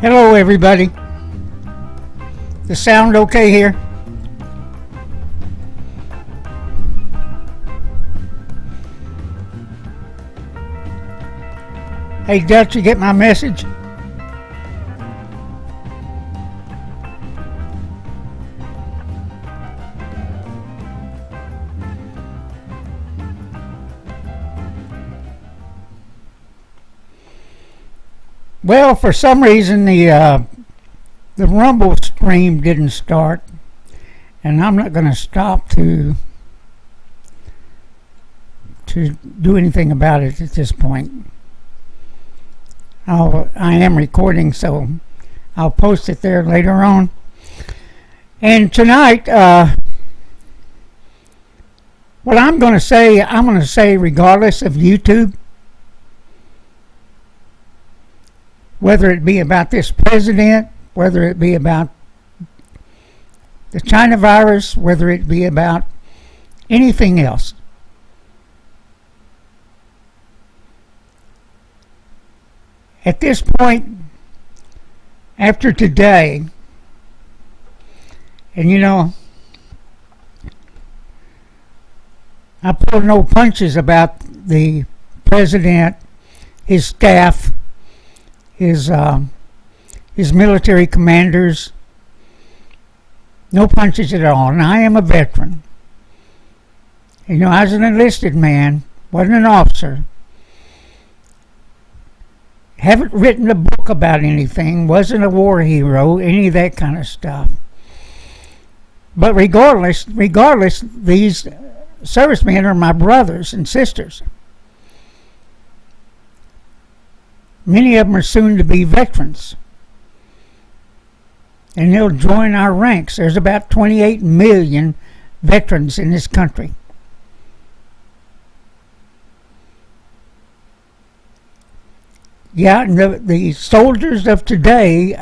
Hello everybody. The sound okay here? Hey Dutch, you get my message? Well, for some reason the rumble stream didn't start, and I'm not going to stop to do anything about it at this point. I am recording, so I'll post it there later on. And tonight, what I'm going to say regardless of YouTube, whether it be about this president, whether it be about the China virus, whether it be about anything else. At this point, after today, and you know, I pulled no punches about the president, his staff, his military commanders, no punches at all. And I am a veteran. You know, I was an enlisted man, wasn't an officer. Haven't written a book about anything, wasn't a war hero, any of that kind of stuff. But regardless, these servicemen are my brothers and sisters. Many of them are soon to be veterans. And they'll join our ranks. There's about 28 million veterans in this country. Yeah, and the soldiers of today,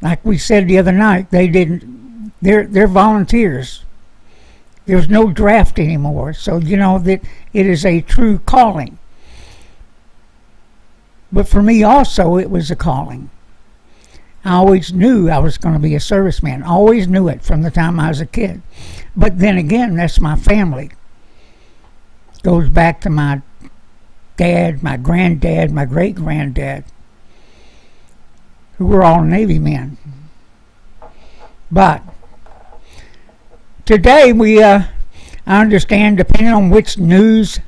like we said the other night, they're volunteers. There's no draft anymore. So, you know, that it is a true calling. But for me also, it was a calling. I always knew I was going to be a serviceman. Always knew it from the time I was a kid. But then again, that's my family. Goes back to my dad, my granddad, my great-granddad, who were all Navy men. But today I understand, depending on which news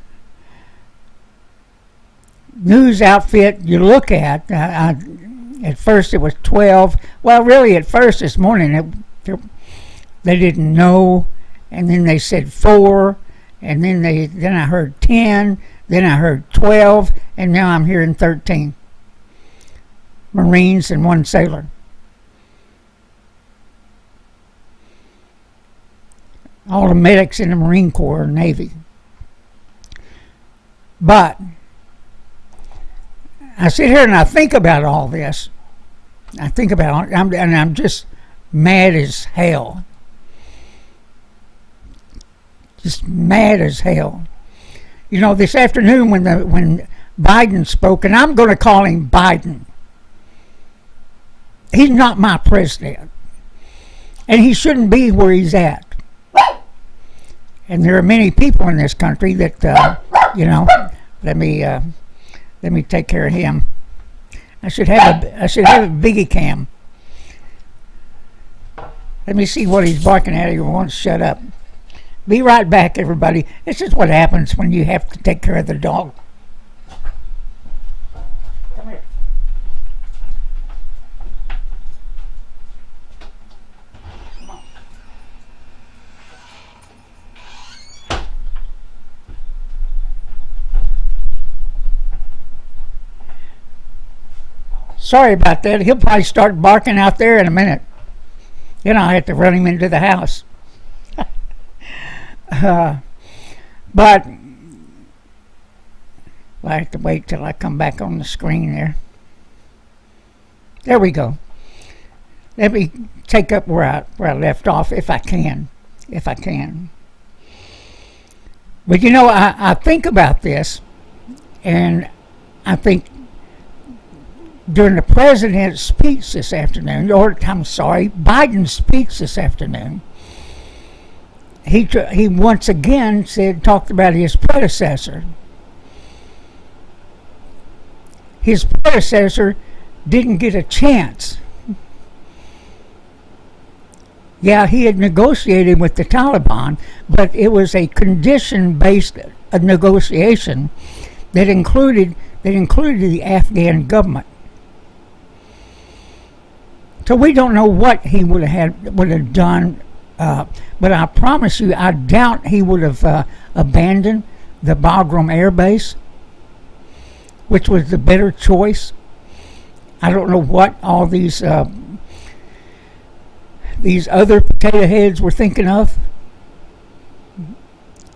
outfit you look at, at first it was 12. Well, really, at first this morning they didn't know, and then they said 4, and then I heard 10, then I heard 12, and now I'm hearing 13 Marines and 1 sailor. All the medics in the Marine Corps and Navy. But I sit here and I think about all this. I think about it, and I'm just mad as hell. Just mad as hell. You know, this afternoon when Biden spoke, and I'm going to call him Biden. He's not my president. And he shouldn't be where he's at. And there are many people in this country that, you know, let me take care of him. I should have a biggie cam. Let me see what he's barking at. He won't shut up. Be right back, everybody. This is what happens when you have to take care of the dog. Come here. Come on. Sorry about that. He'll probably start barking out there in a minute. Then I'll have to run him into the house. But I have to wait till I come back on the screen there. There we go. Let me take up where I left off if I can. But you know, I think about this, and I think during the president's speech this afternoon, or I'm sorry, Biden's speech this afternoon, he once again talked about his predecessor. His predecessor didn't get a chance. Yeah, he had negotiated with the Taliban, but it was a condition-based negotiation that included the Afghan government. So we don't know what he would have done, but I promise you, I doubt he would have abandoned the Bagram Air Base, which was the better choice. I don't know what all these other potato heads were thinking of,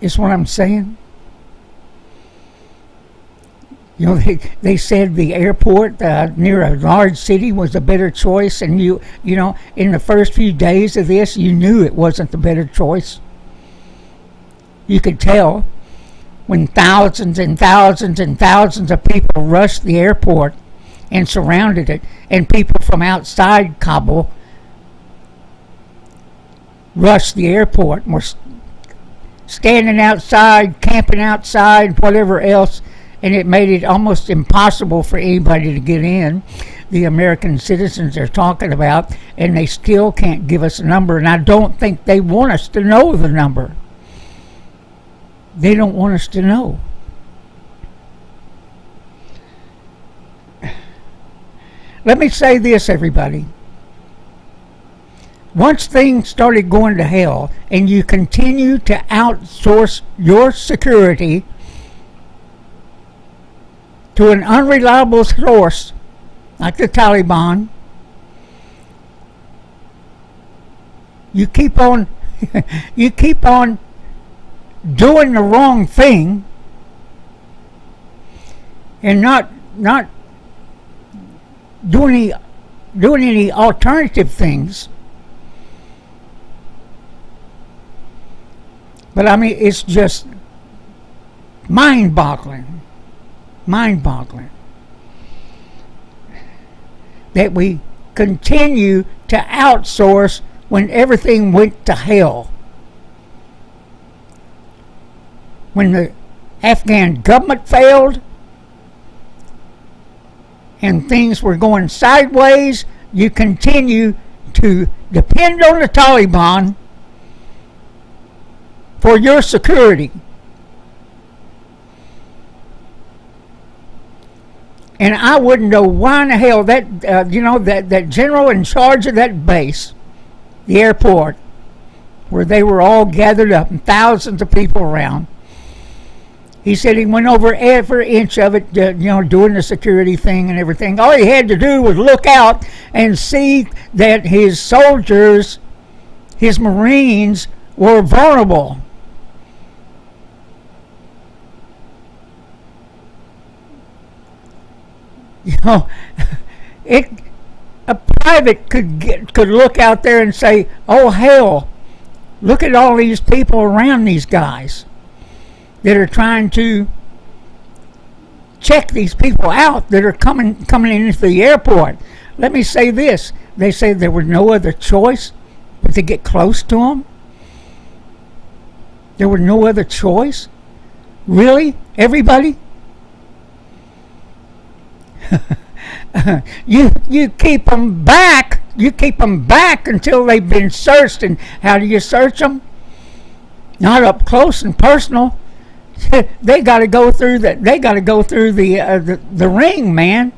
is what I'm saying. You know, they said the airport near a large city was a better choice, and you know, in the first few days of this, you knew it wasn't the better choice. You could tell when thousands and thousands and thousands of people rushed the airport and surrounded it, and people from outside Kabul rushed the airport and were standing outside, camping outside, whatever else, and it made it almost impossible for anybody to get in. The American citizens they're talking about, and they still can't give us a number, and I don't think they want us to know the number. They don't want us to know. Let me say this, everybody. Once things started going to hell and you continue to outsource your security to an unreliable source like the Taliban, you keep on doing the wrong thing and not doing any alternative things. But I mean, it's just mind-boggling that we continue to outsource when everything went to hell. When the Afghan government failed and things were going sideways, you continue to depend on the Taliban for your security. And I wouldn't know why in the hell that that general in charge of that base, the airport, where they were all gathered up and thousands of people around. He said he went over every inch of it, doing the security thing and everything. All he had to do was look out and see that his soldiers, his Marines, were vulnerable. You know, a private could look out there and say, "Oh hell, look at all these people around these guys that are trying to check these people out that are coming into the airport." Let me say this: they say there was no other choice but to get close to them. There was no other choice. Really, everybody? You keep them back. You keep them back until they've been searched. And how do you search them? Not up close and personal. They got to go through the. They got to go through the ring, man.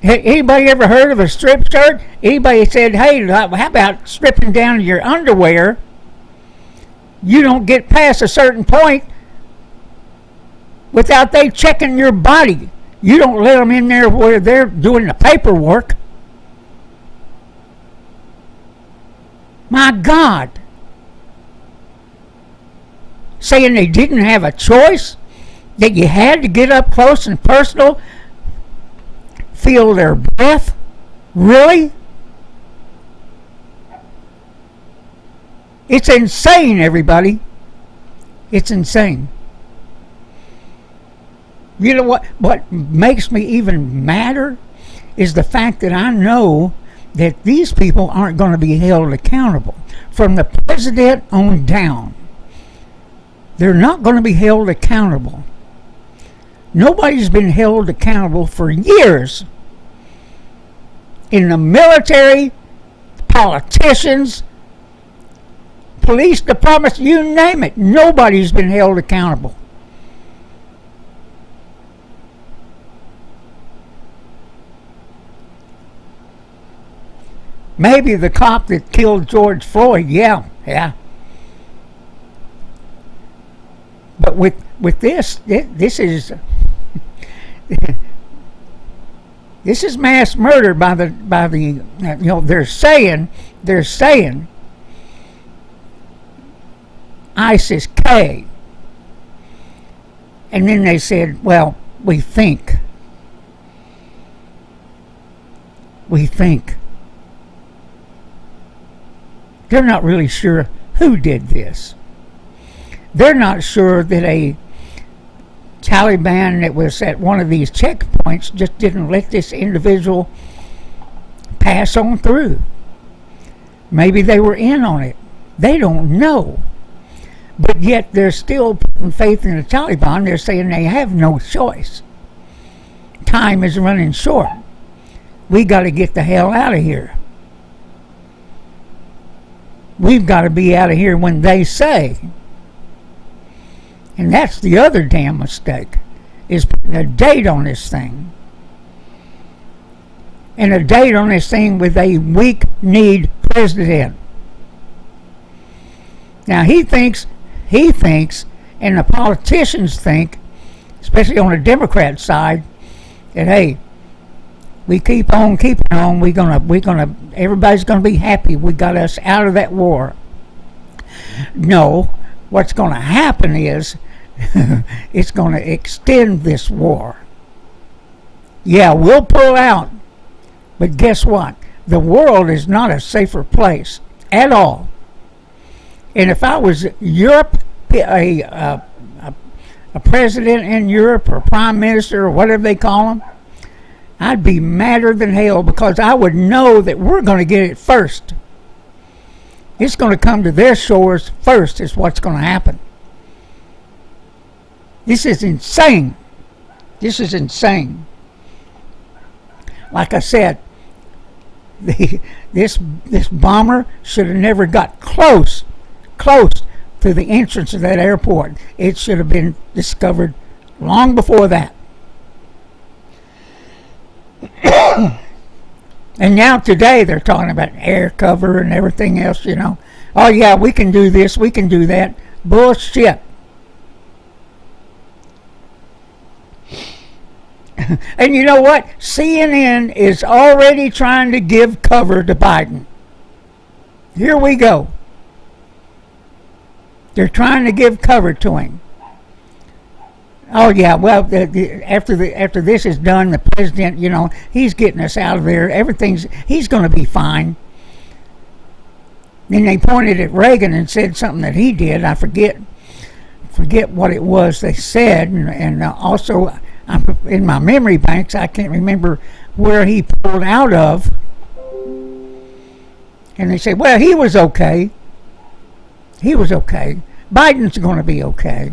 Anybody ever heard of a strip search? Anybody said, "Hey, how about stripping down your underwear?" You don't get past a certain point without they checking your body. You don't let them in there where they're doing the paperwork. My God. Saying they didn't have a choice? That you had to get up close and personal? Feel their breath? Really? It's insane, everybody. It's insane. You know what makes me even madder is the fact that I know that these people aren't going to be held accountable. From the president on down, they're not going to be held accountable. Nobody's been held accountable for years. In the military, politicians, police departments, you name it, nobody's been held accountable. Maybe the cop that killed George Floyd, yeah. But with this is this is mass murder by the they're saying ISIS-K, and then they said, well, we think. They're not really sure who did this. They're not sure that a Taliban that was at one of these checkpoints just didn't let this individual pass on through. Maybe they were in on it. They don't know. But yet they're still putting faith in the Taliban. They're saying they have no choice. Time is running short. We got to get the hell out of here. We've got to be out of here when they say. And that's the other damn mistake, is putting a date on this thing. And a date on this thing with a weak-kneed president. Now he thinks, and the politicians think, especially on the Democrat side, that hey, we keep on keeping on. Everybody's gonna be happy. We got us out of that war. No, what's gonna happen is it's gonna extend this war. Yeah, we'll pull out, but guess what? The world is not a safer place at all. And if I was Europe, a president in Europe or prime minister or whatever they call them, I'd be madder than hell, because I would know that we're going to get it first. It's going to come to their shores first is what's going to happen. This is insane. Like I said, this bomber should have never got close to the entrance of that airport. It should have been discovered long before that. And now today they're talking about air cover and everything else, Oh yeah, we can do this, we can do that. Bullshit. And you know what? CNN is already trying to give cover to Biden. Here we go. They're trying to give cover to him. Oh yeah, well, after this is done, the president, he's getting us out of there. He's going to be fine. Then they pointed at Reagan and said something that he did. I forget what it was they said, and also in my memory banks, I can't remember where he pulled out of. And they said, well, he was okay. Biden's going to be okay.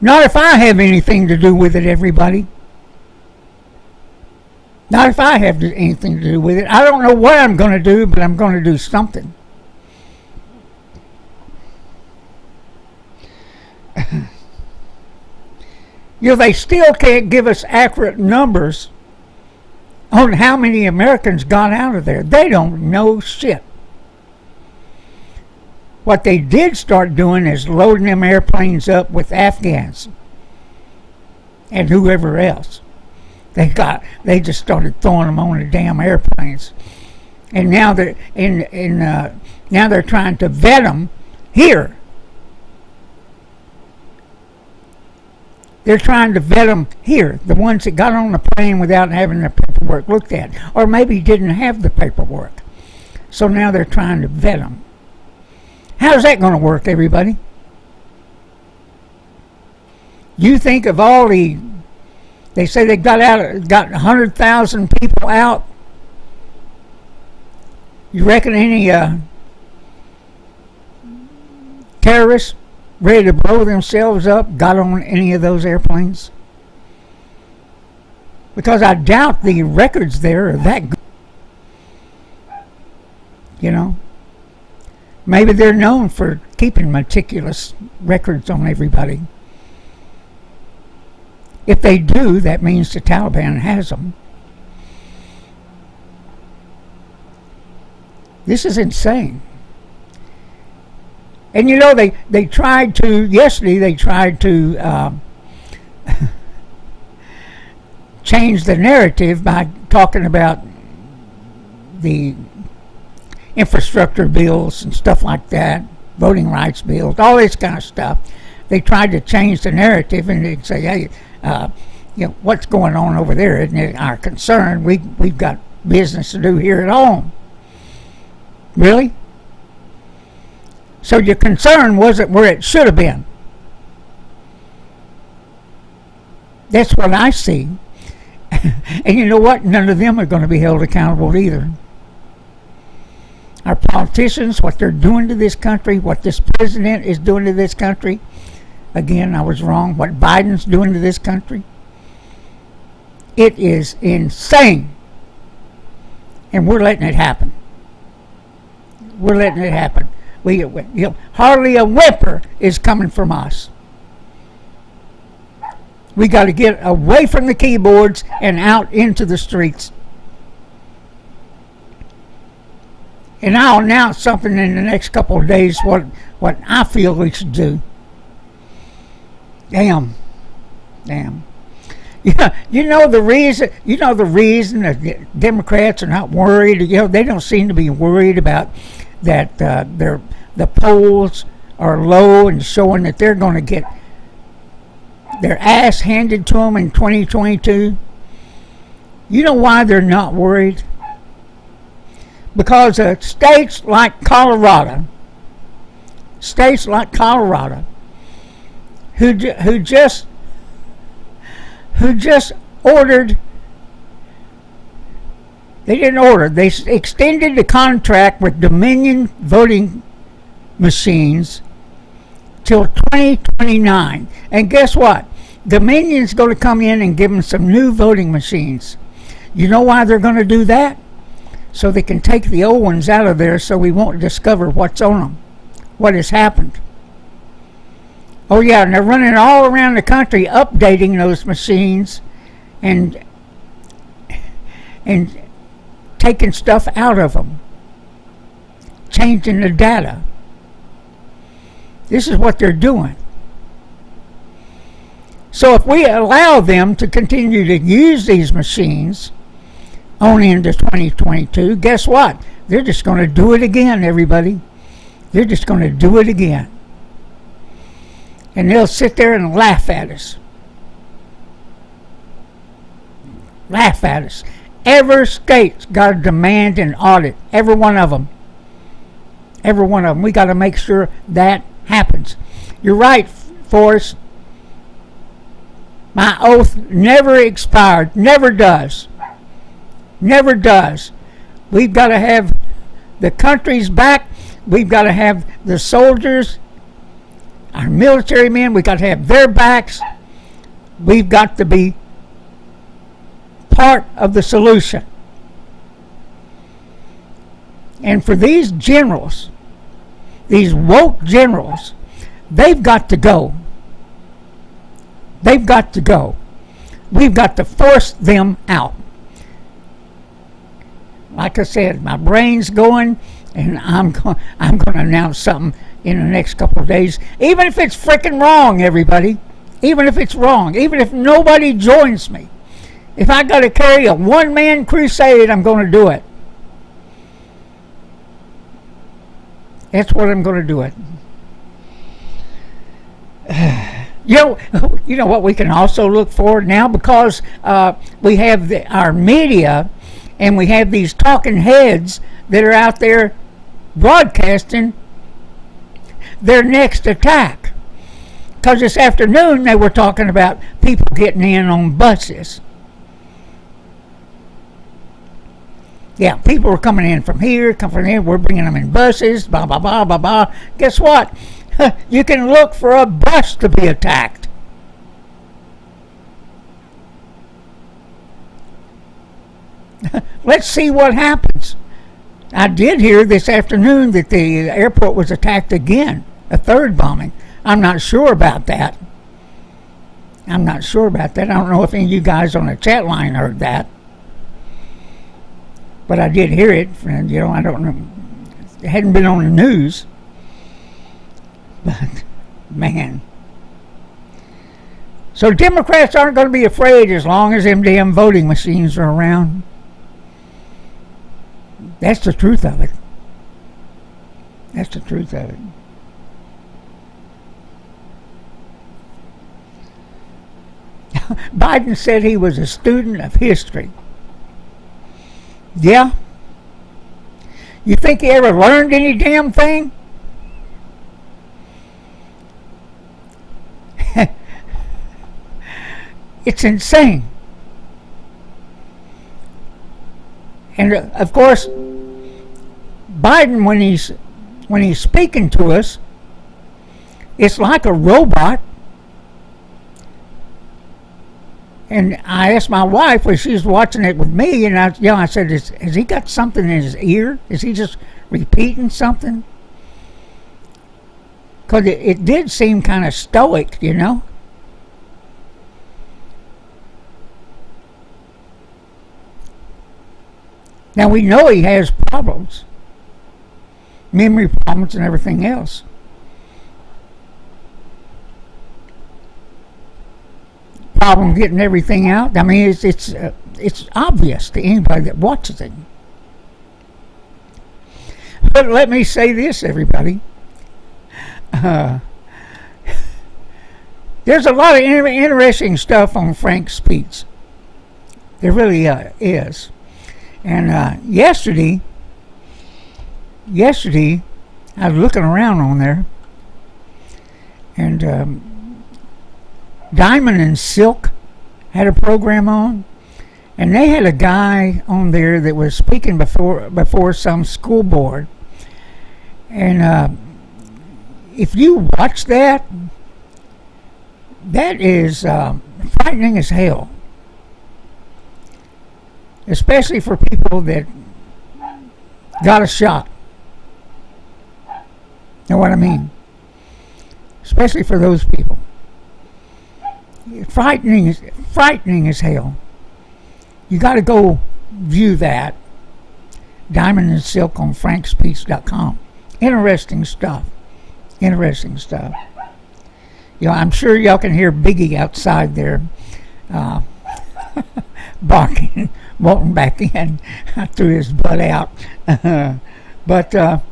Not if I have anything to do with it, everybody. Not if I have anything to do with it. I don't know what I'm going to do, but I'm going to do something. They still can't give us accurate numbers on how many Americans got out of there. They don't know shit. What they did start doing is loading them airplanes up with Afghans and whoever else. They just started throwing them on the damn airplanes, and now they're now they're trying to vet them here. They're trying to vet them here, the ones that got on the plane without having their paperwork looked at, or maybe didn't have the paperwork. So now they're trying to vet them. How's that going to work, everybody? You think of all the They say they got 100,000 people out. You reckon any terrorists ready to blow themselves up got on any of those airplanes? Because I doubt the records there are that good. You know? Maybe they're known for keeping meticulous records on everybody. If they do, that means the Taliban has them. This is insane. And you know, they tried to, yesterday they tried to change the narrative by talking about the infrastructure bills and stuff like that, voting rights bills, all this kind of stuff. They tried to change the narrative and they'd say, hey, you know, what's going on over there isn't it our concern. We've got business to do here at home. Really? So your concern wasn't where it should have been. That's what I see. And you know what? None of them are going to be held accountable either. Our politicians, what they're doing to this country, what this president is doing to this country. Again, I was wrong. What Biden's doing to this country. It is insane. And we're letting it happen. We're letting it happen. Hardly a whimper is coming from us. We got to get away from the keyboards and out into the streets. And I'll announce something in the next couple of days what I feel we should do. Damn. Yeah, you know the reason that Democrats are not worried, they don't seem to be worried about that the polls are low and showing that they're going to get their ass handed to them in 2022. You know why they're not worried? Because states like Colorado, who just ordered, they didn't order, they extended the contract with Dominion voting machines till 2029. And guess what? Dominion's going to come in and give them some new voting machines. You know why they're going to do that? So they can take the old ones out of there so we won't discover what's on them, what has happened. Oh yeah, and they're running all around the country updating those machines and taking stuff out of them, changing the data. This is what they're doing. So if we allow them to continue to use these machines on into 2022, guess what? They're just going to do it again, everybody. They're just going to do it again. And they'll sit there and laugh at us. Laugh at us. Every state's got to demand an audit. Every one of them. Every one of them. We got to make sure that happens. You're right, Forrest. My oath never expired. Never does. Never does. We've got to have the country's back. We've got to have the soldiers, our military men, we've got to have their backs. We've got to be part of the solution. And for these generals, these woke generals, they've got to go. They've got to go. We've got to force them out. Like I said, my brain's going, and I'm going to announce something in the next couple of days, even if it's freaking wrong, everybody. Even if it's wrong, even if nobody joins me. If I got to carry a one-man crusade, I'm going to do it. That's what I'm going to do it. You know what we can also look for now, because we have our media and we have these talking heads that are out there broadcasting their next attack. Because this afternoon they were talking about people getting in on buses. Yeah, people were coming in from here, coming from here. We're bringing them in buses, blah, blah, blah, blah, blah. Guess what? You can look for a bus to be attacked. Let's see what happens. I did hear this afternoon that the airport was attacked again, a third bombing. I'm not sure about that. I don't know if any of you guys on the chat line heard that. But I did hear it, and I don't know. It hadn't been on the news. But, man. So Democrats aren't going to be afraid as long as them damn voting machines are around. That's the truth of it. Biden said he was a student of history. Yeah? You think he ever learned any damn thing? It's insane. And of course, Biden, when he's speaking to us, it's like a robot. And I asked my wife when she was watching it with me, and I said, has he got something in his ear? Is he just repeating something? Because it did seem kind of stoic, Now we know he has problems, memory problems and everything else. Problem getting everything out. I mean, it's obvious to anybody that watches it. But let me say this, everybody. There's a lot of interesting stuff on Frank's speech. There really is. And yesterday, I was looking around on there, and Diamond and Silk had a program on, and they had a guy on there that was speaking before some school board. And if you watch that, that is frightening as hell. Especially for people that got a shot. Know what I mean? Especially for those people. Frightening as hell. You got to go view that. Diamond and Silk on frankspeech.com. Interesting stuff. I'm sure y'all can hear Biggie outside there barking, walking back in. I threw his butt out. But,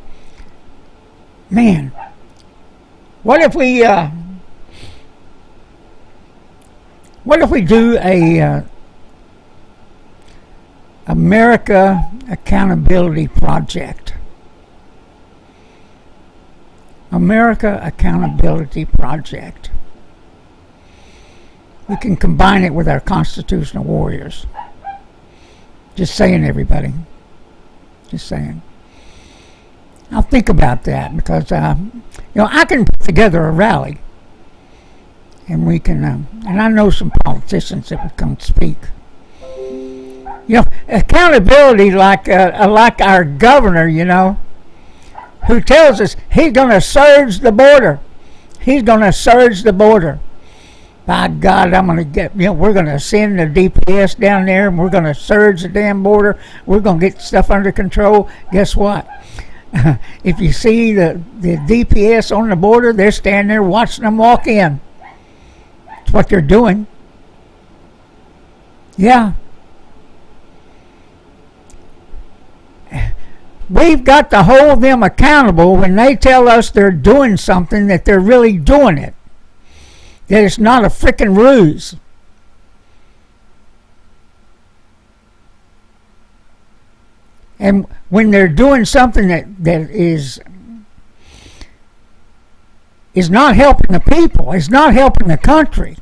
man, what if we do a America Accountability Project? America Accountability Project. We can combine it with our constitutional warriors. Just saying, everybody. Just saying. I'll think about that because, I can put together a rally. And we can, and I know some politicians that would come speak. Accountability like our governor, who tells us he's going to surge the border. By God, I'm going to we're going to send the DPS down there and we're going to surge the damn border. We're going to get stuff under control. Guess what? If you see the DPS on the border, they're standing there watching them walk in. That's what they're doing. Yeah. We've got to hold them accountable when they tell us they're doing something, that they're really doing it. That it's not a frickin' ruse. And when they're doing something that is is not helping the people. It's not helping the country.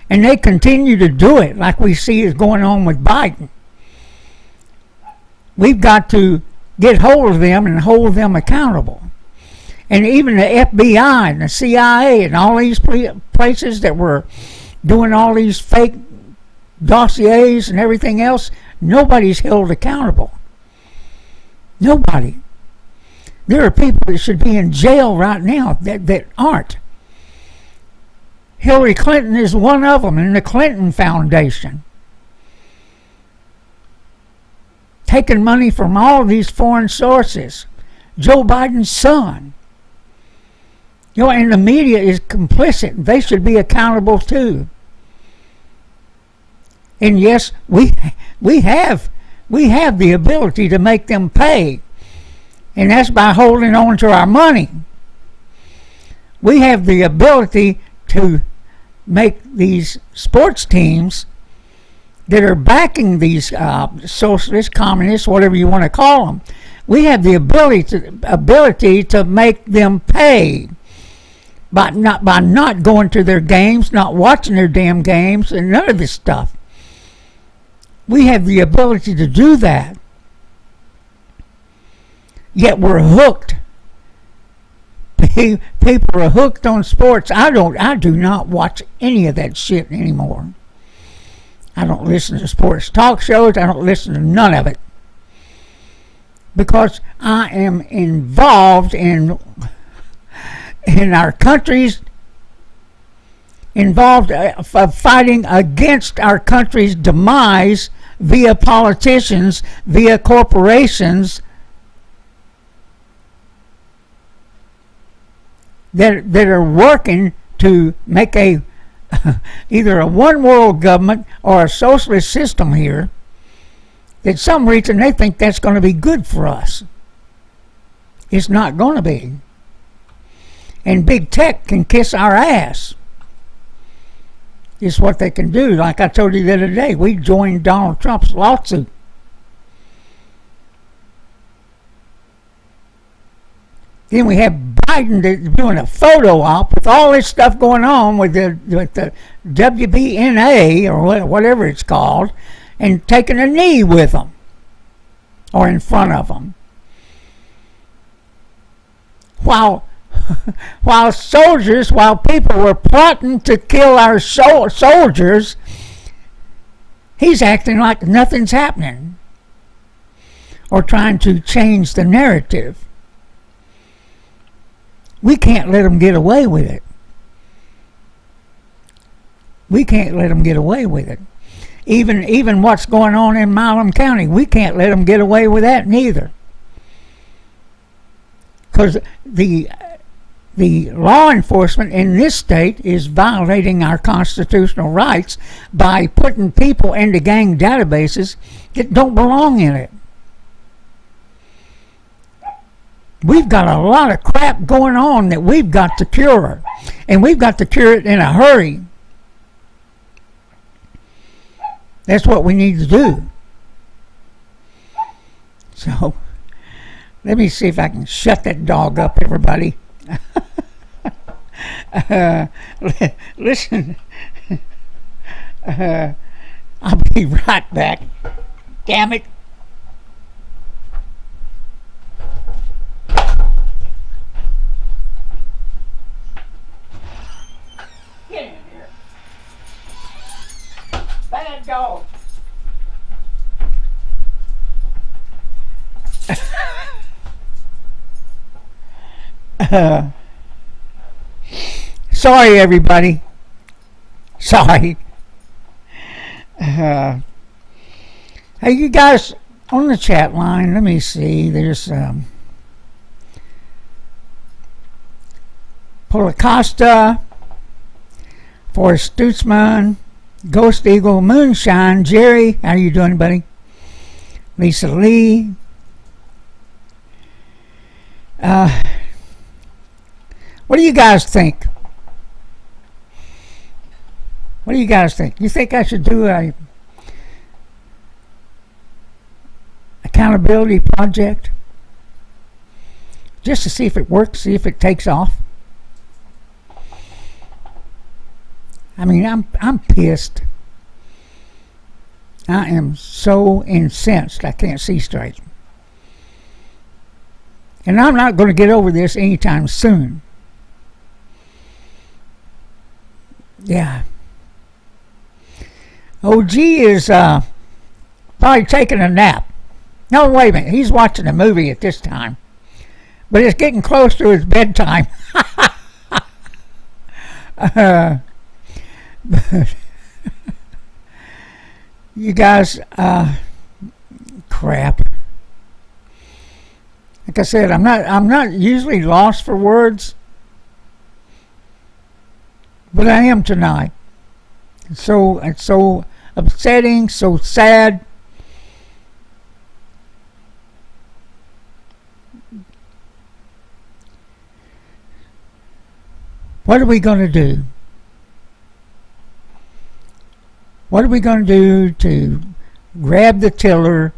And they continue to do it like we see is going on with Biden. We've got to get hold of them and hold them accountable. And even the FBI and the CIA and all these places that were doing all these fake dossiers and everything else, nobody's held accountable. Nobody. There are people that should be in jail right now that aren't. Hillary Clinton is one of them, in the Clinton Foundation. Taking money from all these foreign sources. Joe Biden's son. And the media is complicit. They should be accountable too. And yes, we have the ability to make them pay. And that's by holding on to our money. We have the ability to make these sports teams that are backing these socialists, communists, whatever you want to call them. We have the ability to make them pay by not going to their games, not watching their damn games, and none of this stuff. We have the ability to do that. Yet we're hooked. People are hooked on sports. I do not watch any of that shit anymore. I don't listen to sports talk shows. I don't listen to none of it. Because I am involved in our country's, involved of fighting against our country's demise via politicians, via corporations that are working to make either a one world government or a socialist system here. That some reason they think that's going to be good for us. It's not going to be. And big tech can kiss our ass. It's what they can do. Like I told you the other day, we joined Donald Trump's lawsuit. Then we have Biden doing a photo op with all this stuff going on with the WBNA or whatever it's called, and taking a knee with them or in front of them. While people were plotting to kill our soldiers, he's acting like nothing's happening or trying to change the narrative. We can't let them get away with it. We can't let them get away with it. Even what's going on in Milam County, we can't let them get away with that neither. Because the law enforcement in this state is violating our constitutional rights by putting people into gang databases that don't belong in it. We've got a lot of crap going on that we've got to cure. And we've got to cure it in a hurry. That's what we need to do. So, let me see if I can shut that dog up, everybody. Listen. I'll be right back. Damn it. Get in here. Bad dog. Sorry, everybody. Sorry. Hey, you guys on the chat line, let me see. There's Polacosta, Forrest Stutzman, Ghost Eagle, Moonshine, Jerry. How you doing, buddy? Lisa Lee. What do you guys think? What do you guys think? You think I should do a accountability project? Just to see if it works, see if it takes off? I mean, I'm pissed. I am so incensed I can't see straight. And I'm not going to get over this anytime soon. Yeah. OG is probably taking a nap. No, wait a minute. He's watching a movie at this time. But it's getting close to his bedtime. But you guys, crap. Like I said, I'm not usually lost for words, but I am tonight. It's so upsetting, so sad. What are we going to do? What are we going to do to grab the tiller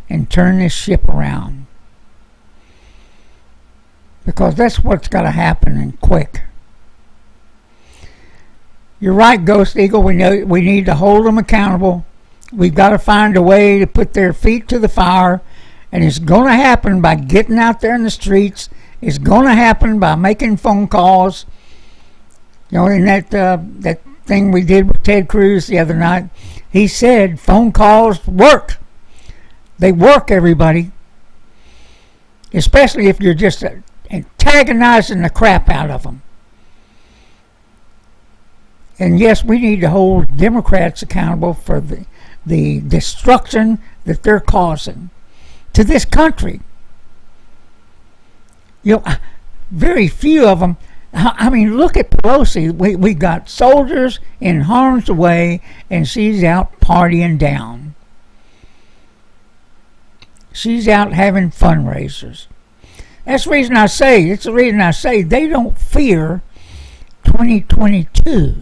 and turn this ship around? Because that's what's got to happen, and quick. You're right, Ghost Eagle. We know we need to hold them accountable. We've got to find a way to put their feet to the fire, and it's going to happen by getting out there in the streets. It's going to happen by making phone calls. You know, in that thing we did with Ted Cruz the other night, he said phone calls work. They work, everybody. Especially if you're just antagonizing the crap out of them. And yes, we need to hold Democrats accountable for the destruction that they're causing to this country. You know, very few of them. I mean, look at Pelosi. We got soldiers in harm's way, and she's out partying down. She's out having fundraisers. That's the reason I say, they don't fear 2022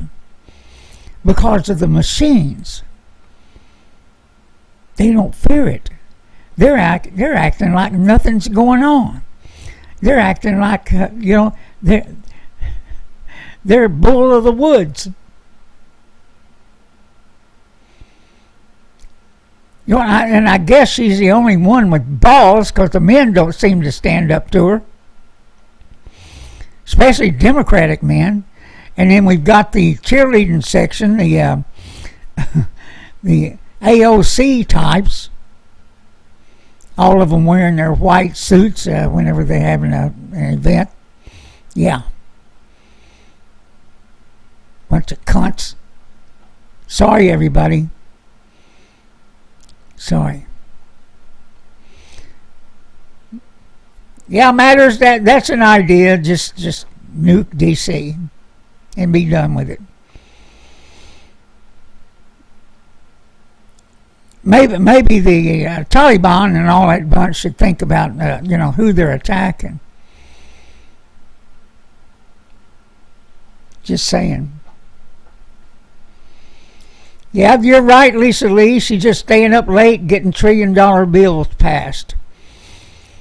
because of the machines. They don't fear it. They're acting like nothing's going on. They're acting like, they're bull of the woods. You know, and I guess she's the only one with balls, because the men don't seem to stand up to her, especially Democratic men. And then we've got the cheerleading section, the the AOC types, all of them wearing their white suits whenever they're having an event. Yeah. Bunch of cunts. Sorry, everybody. Sorry. Yeah, matters that's an idea. Just nuke DC and be done with it. Maybe the Taliban and all that bunch should think about who they're attacking. Just saying. Yeah, you're right, Lisa Lee. She's just staying up late getting $1 trillion bills passed.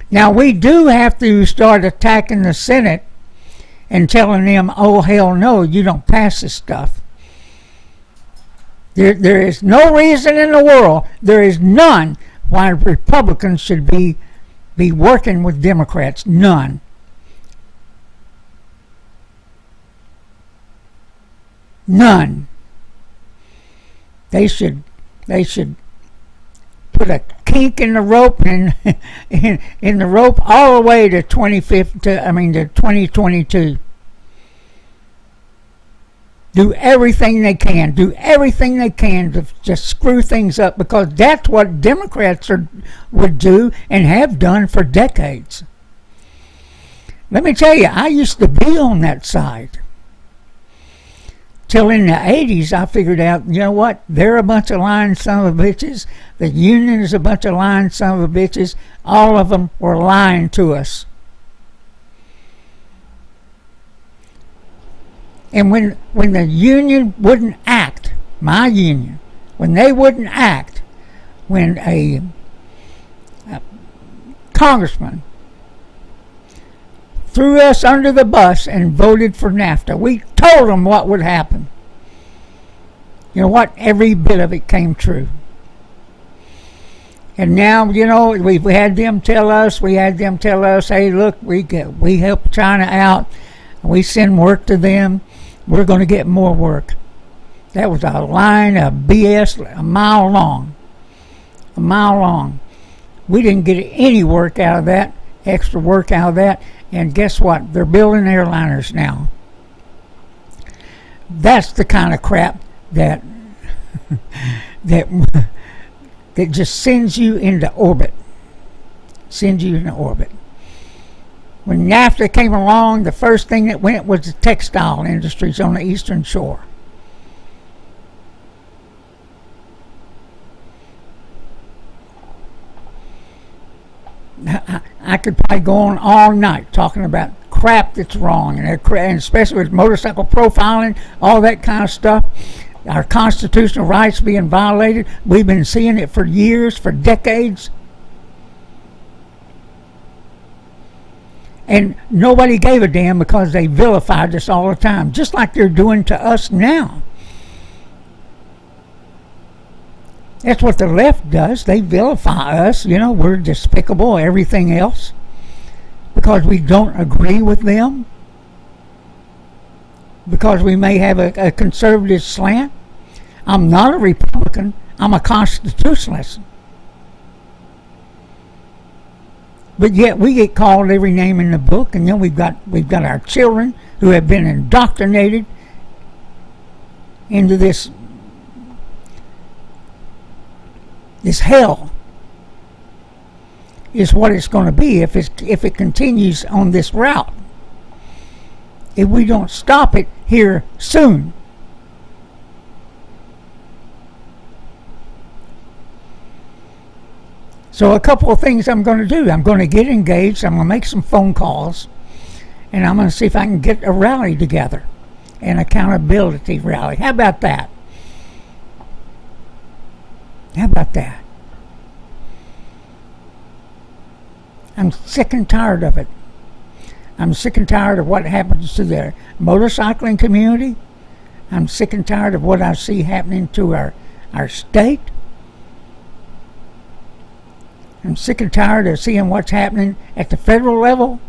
Now, we do have to start attacking the Senate and telling them, oh, hell no, you don't pass this stuff. There is no reason in the world, there is none, why Republicans should be working with Democrats. None. None. They should put a kink in the rope and in the rope all the way to 2022. Do everything they can. Do everything they can to just screw things up, because that's what Democrats would do and have done for decades. Let me tell you, I used to be on that side. Till in the 80s, I figured out, you know what? They're a bunch of lying son of a bitches. The union is a bunch of lying son of a bitches. All of them were lying to us. And when the union wouldn't act, my union, when they wouldn't act, when a congressman threw us under the bus and voted for NAFTA, we told them what would happen. You know what? Every bit of it came true. And now, you know, we've had them tell us, hey, look, we help China out. We send work to them. We're going to get more work. That was a line of BS a mile long. A mile long. We didn't get any work out of that, extra work out of that. And guess what? They're building airliners now. That's the kind of crap that that just sends you into orbit. Sends you into orbit. When NAFTA came along, the first thing that went was the textile industries on the Eastern Shore. I could probably go on all night talking about crap that's wrong, and especially with motorcycle profiling, all that kind of stuff. Our constitutional rights being violated. We've been seeing it for years, for decades. And nobody gave a damn because they vilified us all the time, just like they're doing to us now. That's what the left does. They vilify us. You know, we're despicable, everything else, because we don't agree with them, because we may have a conservative slant. I'm not a Republican. I'm a constitutionalist. But yet we get called every name in the book, and then we've got our children who have been indoctrinated into this hell is what it's going to be if it continues on this route. If we don't stop it here soon. So a couple of things I'm going to do. I'm going to get engaged. I'm going to make some phone calls. And I'm going to see if I can get a rally together. An accountability rally. How about that? How about that? I'm sick and tired of it. I'm sick and tired of what happens to the motorcycling community. I'm sick and tired of what I see happening to our state. I'm sick and tired of seeing what's happening at the federal level.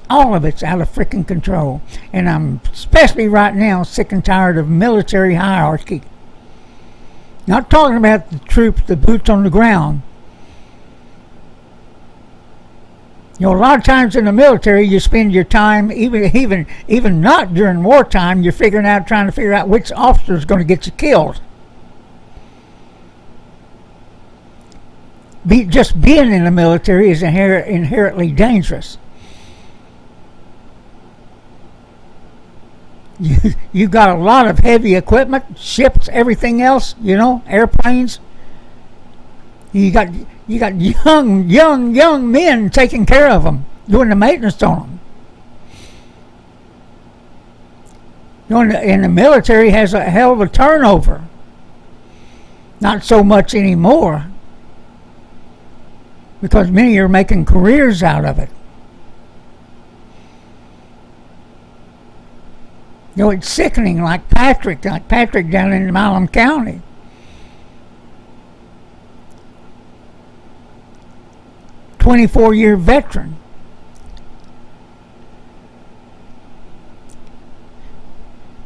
All of it's out of freaking control. And I'm especially right now sick and tired of military hierarchy. Not talking about the troops, the boots on the ground. You know, a lot of times in the military, you spend your time, even not during wartime, you're trying to figure out which officer is going to get you killed. Just being in the military is inherently dangerous. You got a lot of heavy equipment, ships, everything else, you know, airplanes. You got young men taking care of them, doing the maintenance on them. You know, and the military has a hell of a turnover. Not so much anymore, because many are making careers out of it. You know, it's sickening, like Patrick down in Milam County. "24-year veteran.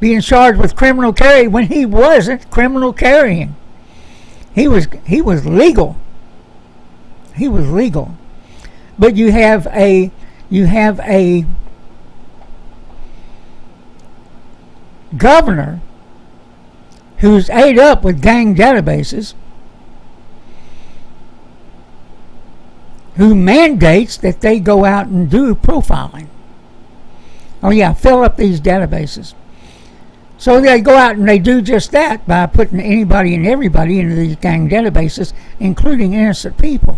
Being charged with criminal carry when he wasn't criminal carrying. He was legal. He was legal. But you have a governor who's ate up with gang databases, who mandates that they go out and do profiling. Oh yeah, fill up these databases. So they go out and they do just that by putting anybody and everybody into these gang databases, including innocent people.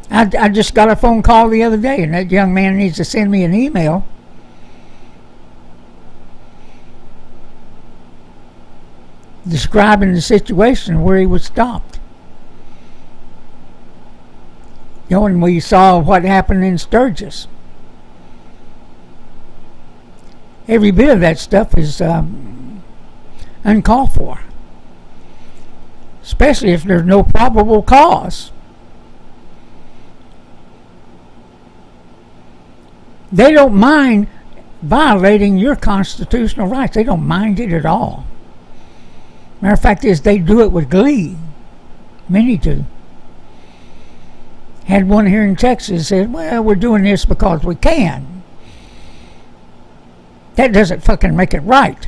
I just got a phone call the other day, and that young man needs to send me an email describing the situation where he was stopped. You know, and we saw what happened in Sturgis. Every bit of that stuff is uncalled for, especially if there's no probable cause. They don't mind violating your constitutional rights. They don't mind it at all. Matter of fact is they do it with glee. Many do. Had one here in Texas said, well, we're doing this because we can. That doesn't fucking make it right.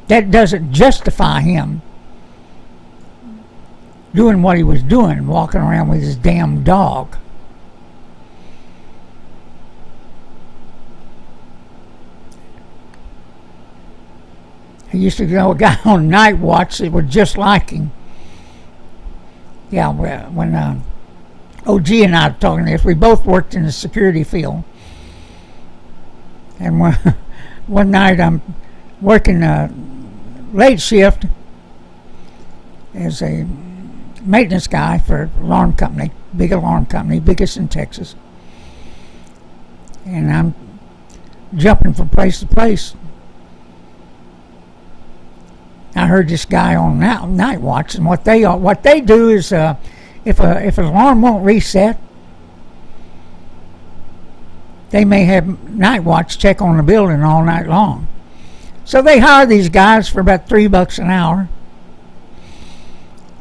That doesn't justify him doing what he was doing, walking around with his damn dog. I used to know a guy on night watch that was just like him. Yeah, when OG and I were talking this, we both worked in the security field. And one night I'm working a late shift as a maintenance guy for an alarm company, big alarm company, biggest in Texas. And I'm jumping from place to place. I heard this guy on night watch, and what they do is if an alarm won't reset, they may have night watch check on the building all night long. So they hire these guys for about $3 an hour.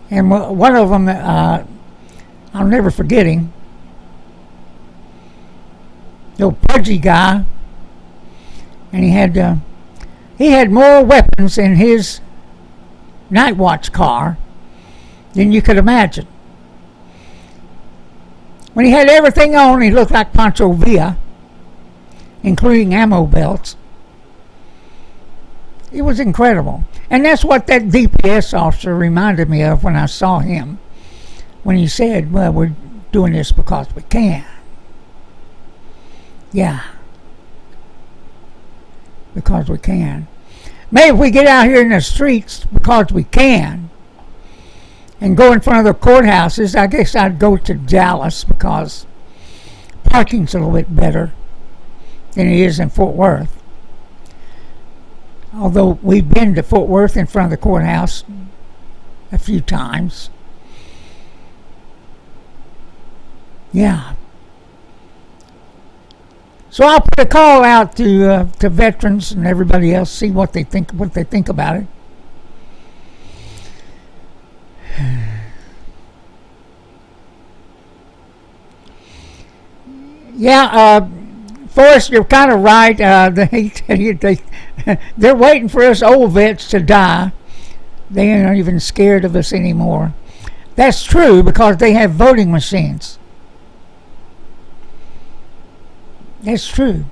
And one of them, I'll never forget him, the old pudgy guy, and he had more weapons in his night watch car than you could imagine. When he had everything on, he looked like Pancho Villa, including ammo belts. It was incredible. And that's what that DPS officer reminded me of when I saw him, when he said, well, we're doing this because we can. Yeah. Because we can. Maybe if we get out here in the streets because we can and go in front of the courthouses, I guess I'd go to Dallas because parking's a little bit better than it is in Fort Worth. Although we've been to Fort Worth in front of the courthouse a few times. Yeah. So I'll put a call out to veterans and everybody else, see what they think about it. Yeah, Forrest, you're kind of right. They're waiting for us old vets to die. They aren't even scared of us anymore. That's true because they have voting machines. That's true.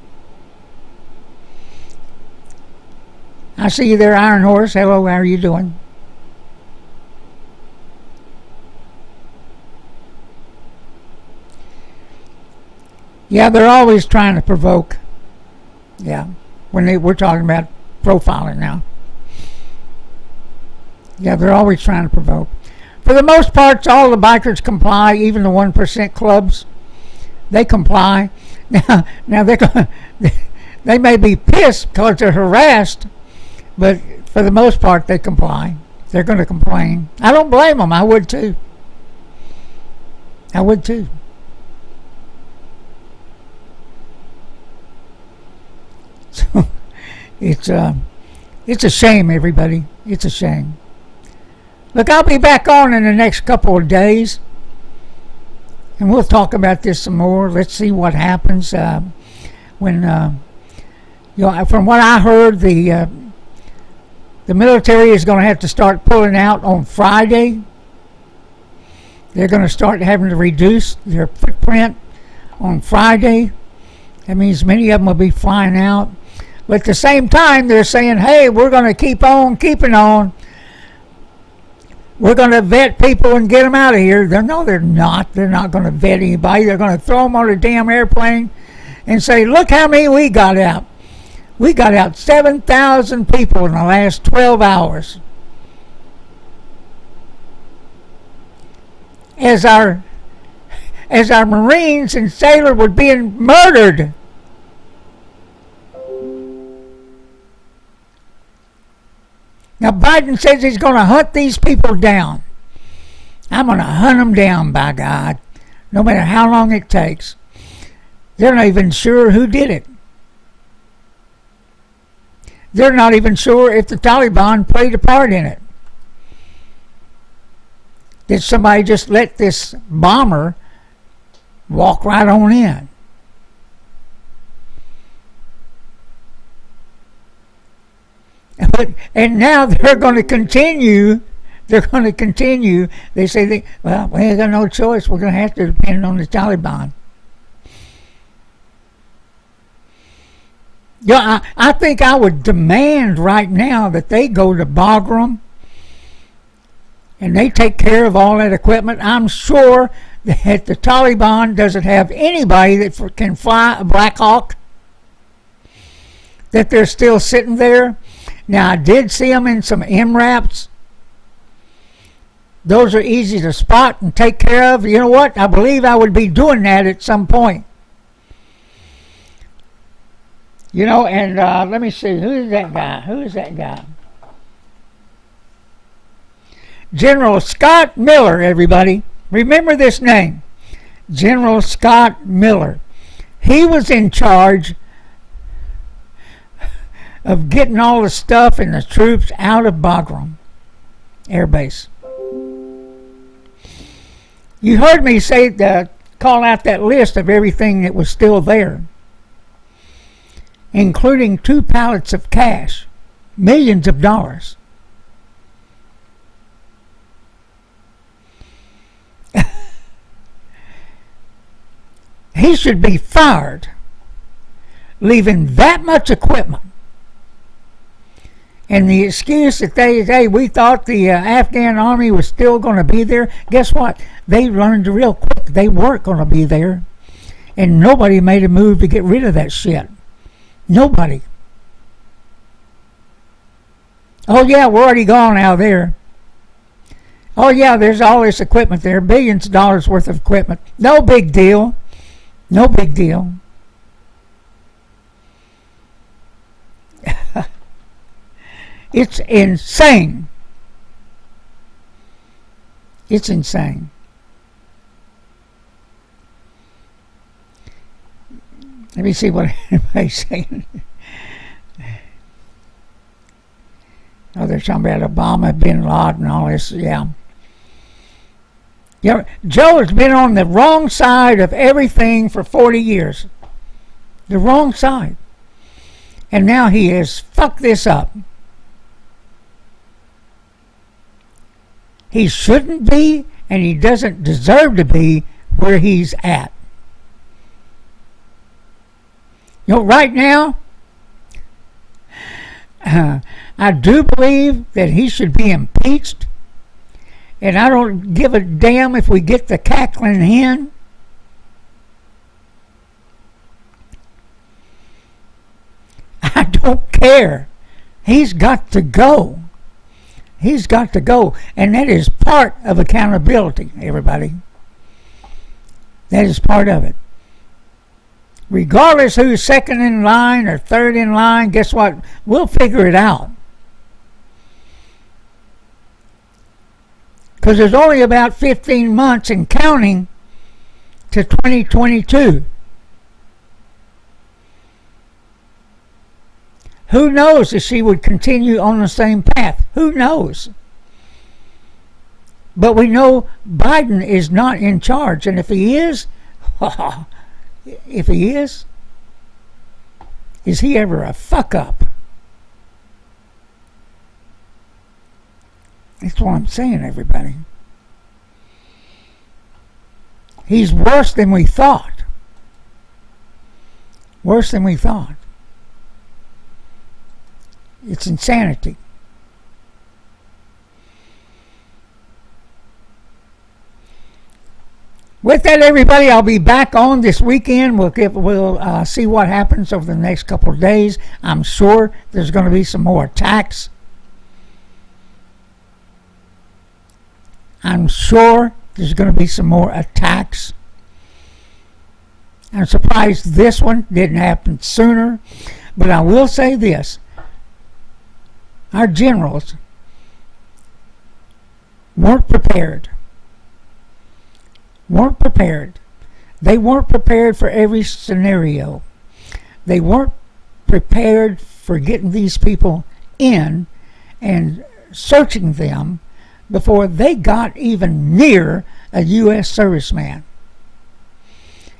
I see you there, Iron Horse. Hello, how are you doing? Yeah, they're always trying to provoke. Yeah, we're talking about profiling now. Yeah, they're always trying to provoke. For the most part, all the bikers comply, even the 1% clubs. They comply. Now they may be pissed because they're harassed, but for the most part, they comply. They're going to complain. I don't blame them. I would too. I would too. So it's a shame, everybody. It's a shame. Look, I'll be back on in the next couple of days, and we'll talk about this some more. Let's see what happens when from what I heard, the military is going to have to start pulling out on Friday. They're going to start having to reduce their footprint on Friday. That means many of them will be flying out. But at the same time, they're saying, hey, we're going to keep on keeping on. We're going to vet people and get them out of here. No, they're not. They're not going to vet anybody. They're going to throw them on a damn airplane and say, look how many we got out. We got out 7,000 people in the last 12 hours. As our Marines and sailors were being murdered. Now, Biden says he's going to hunt these people down. I'm going to hunt them down, by God, no matter how long it takes. They're not even sure who did it. They're not even sure if the Taliban played a part in it. Did somebody just let this bomber walk right on in? And now they're going to continue. They're going to continue. They say, well, we ain't got no choice. We're going to have to depend on the Taliban. Yeah, I think I would demand right now that they go to Bagram and they take care of all that equipment. I'm sure that the Taliban doesn't have anybody that can fly a Black Hawk, that they're still sitting there. Now, I did see them in some MRAPs. Those are easy to spot and take care of. You know what? I believe I would be doing that at some point. You know, and let me see. Who is that guy? Who is that guy? General Scott Miller, everybody. Remember this name. General Scott Miller. He was in charge of getting all the stuff and the troops out of Bagram Air Base. You heard me say that, call out that list of everything that was still there, including 2 pallets of cash, millions of dollars. He should be fired, leaving that much equipment. And the excuse that we thought the Afghan army was still going to be there, guess what? They learned real quick they weren't going to be there. And nobody made a move to get rid of that shit. Nobody. Oh yeah, we're already gone out of there. Oh yeah, there's all this equipment there, billions of dollars worth of equipment. No big deal. No big deal. It's insane. It's insane. Let me see what anybody's saying. Oh, they're talking about Obama, Bin Laden, and all this. Yeah. You know, Joe has been on the wrong side of everything for 40 years. The wrong side. And now he has fucked this up. He shouldn't be, and he doesn't deserve to be where he's at. You know, right now, I do believe that he should be impeached, and I don't give a damn if we get the cackling hen. I don't care. He's got to go. He's got to go. And that is part of accountability, everybody. That is part of it. Regardless who's second in line or third in line, guess what? We'll figure it out. Because there's only about 15 months and counting to 2022. Who knows if she would continue on the same path? Who knows? But we know Biden is not in charge. And if he is, is he ever a fuck up? That's what I'm saying, everybody. He's worse than we thought. Worse than we thought. It's insanity. With that, everybody, I'll be back on this weekend. We'll see what happens over the next couple of days. I'm sure there's going to be some more attacks. I'm surprised this one didn't happen sooner. But I will say this. Our generals weren't prepared. Weren't prepared. They weren't prepared for every scenario. They weren't prepared for getting these people in and searching them before they got even near a U.S. serviceman.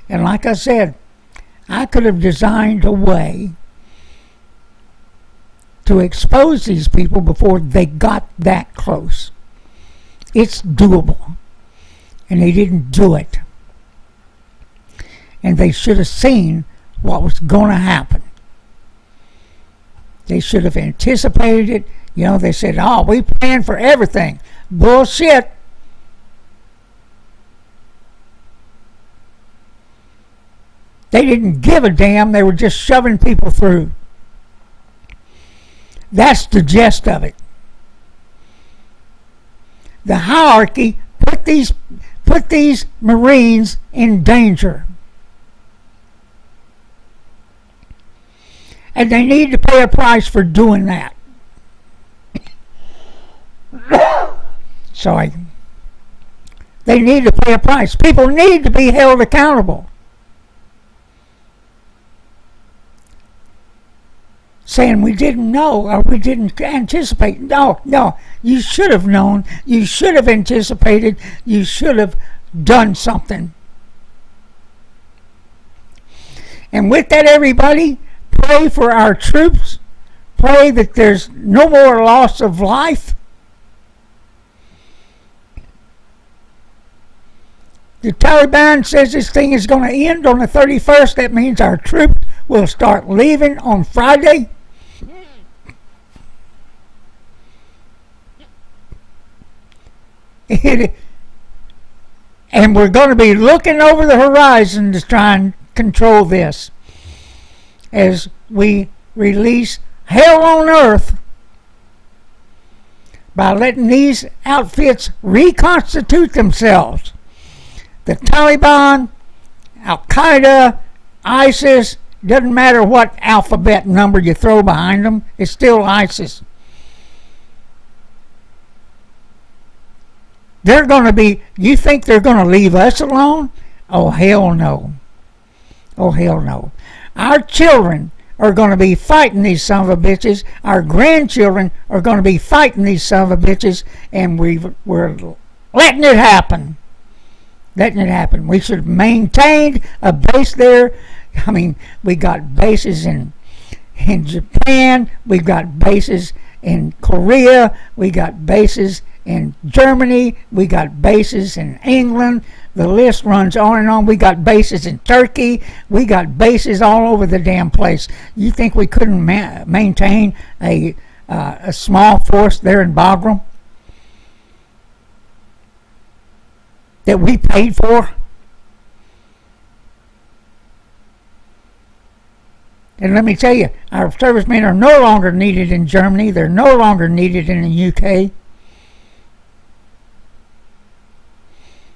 And like I said, I could have designed a way to expose these people before they got that close. It's doable. And they didn't do it. And they should have seen what was going to happen. They should have anticipated it. You know, they said, oh, we plan for everything. Bullshit. They didn't give a damn. They were just shoving people through. That's the gist of it. The hierarchy put these Marines in danger. And they need to pay a price for doing that. Sorry. They need to pay a price. People need to be held accountable. Saying we didn't know or we didn't anticipate. No. You should have known. You should have anticipated. You should have done something. And with that, everybody, pray for our troops. Pray that there's no more loss of life. The Taliban says this thing is going to end on the 31st. That means our troops will start leaving on Friday. And we're going to be looking over the horizon to try and control this as we release hell on earth by letting these outfits reconstitute themselves. The Taliban, Al-Qaeda, ISIS, doesn't matter what alphabet number you throw behind them, it's still ISIS. They're going to be, you think they're going to leave us alone? Oh, hell no. Oh, hell no. Our children are going to be fighting these son of a bitches. Our grandchildren are going to be fighting these son of a bitches, and we're letting it happen. Letting it happen. We should have maintained a base there. I mean, we got bases in Japan. We've got bases in Korea. We got bases in Germany. We got bases in England. The list runs on and on. We got bases in Turkey. We got bases all over the damn place. You think we couldn't maintain a small force there in Bagram that we paid for? And let me tell you, our servicemen are no longer needed in Germany. They're no longer needed in the UK.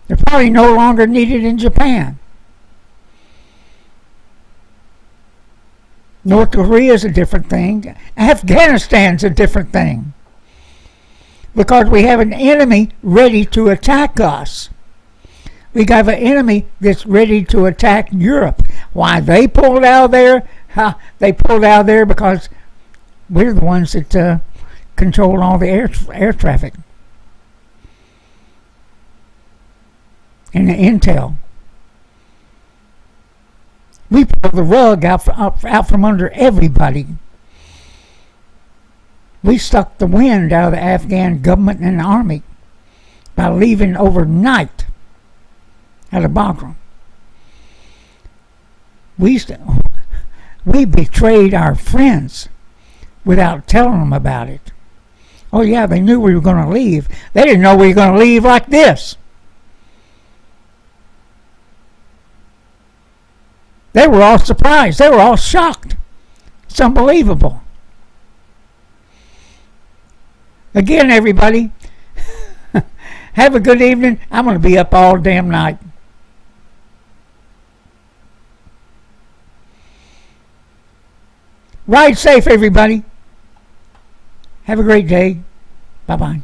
They're probably no longer needed in Japan. North Korea is a different thing. Afghanistan's a different thing. Because we have an enemy ready to attack us. We have an enemy that's ready to attack Europe. Why they pulled out of there? They pulled out of there because we're the ones that control all the air traffic. And the intel. We pulled the rug out from under everybody. We sucked the wind out of the Afghan government and the army by leaving overnight out of Bagram. We betrayed our friends without telling them about it. Oh yeah, they knew we were going to leave. They didn't know we were going to leave like this. They were all surprised. They were all shocked. It's unbelievable. Again, everybody, have a good evening. I'm going to be up all damn night. Ride safe, everybody. Have a great day. Bye-bye.